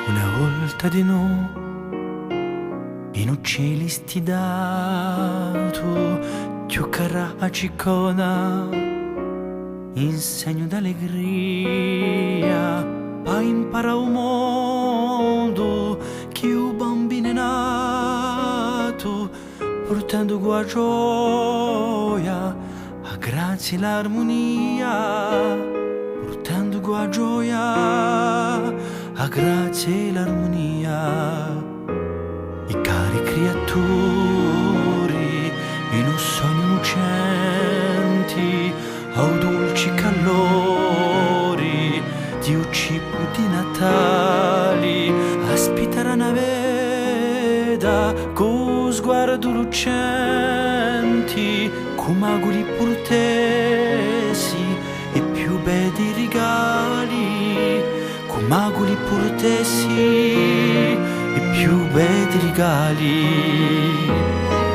Una volta di no, in uccelli stidato, giocare a ciccona, in segno d'allegria, pa impara un mondo che un bambino è nato, portando qua gioia, a grazia e l'armonia, portando qua gioia, a grazia e l'armonia. I cari creatori in un sogno lucenti, au dolci calori di un cibo di Natali, aspitare una veda con sguardo lucenti, con auguri purtesi e più bei regali, con auguri purtesi e più bei regali.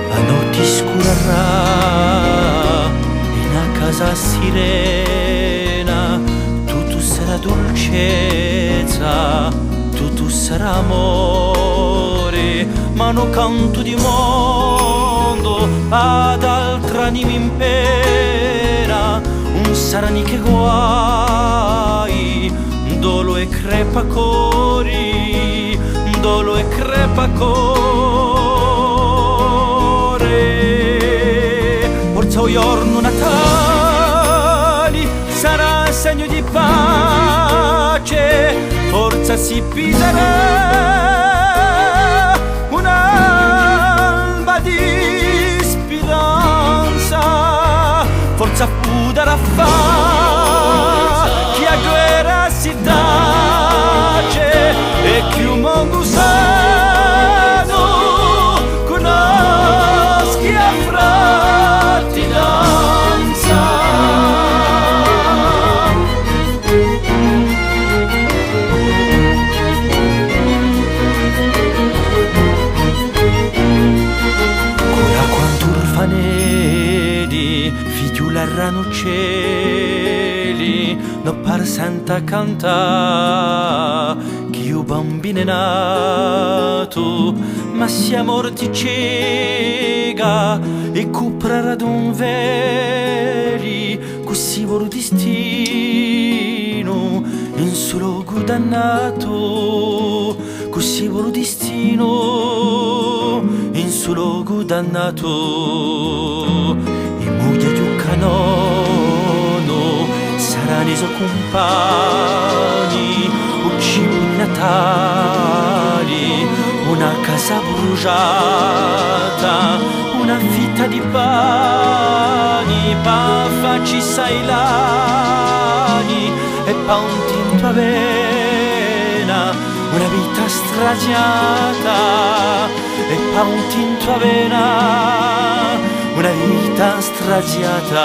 La notte scurerà in una casa sirena, tutto sarà dolcezza, tutto sarà amore, ma no canto di mondo ad altra anima in pena, un sarà ni che guai, dolo e crepacori, dolo e crepacore. Forza o giorno Natali sarà segno di pace, forza si piserà un'alba di speranza, forza fu darà fa chi a guerra si tace e chi un mondo sano conoschi a fratellanza. Cura quanto orfanedi figliula erano cieli, no par senta canta chi un bambino è nato, ma sia morti cieca e cuprara d'un veli, così volo destino in solo dannato, così volo destino in solo dannato. E moglie di un canono saranno i suoi compagni, un cibo di Natali, una casa bruciata, una fitta di pani, pa facci sai lani e pa un tinto avena, una vita straziata e pa un tinto avena, una vita straziata.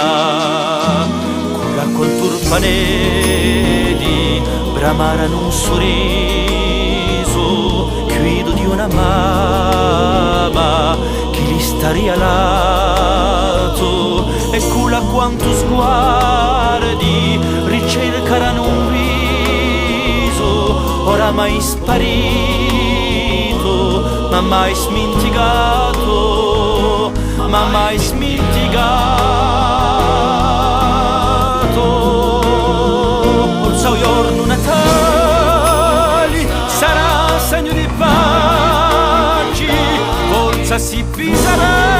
Cura col turfanelli bramarano un sorriso, grido di una mamma che gli staria lato, e cula quanto sguardi ricercano un viso oramai sparito, ma mai smentigato, ma mai smentigato. Forza o giorno Natali sarà segno di pace, forza si piserà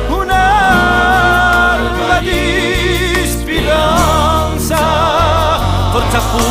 un'alba di speranza, forza fu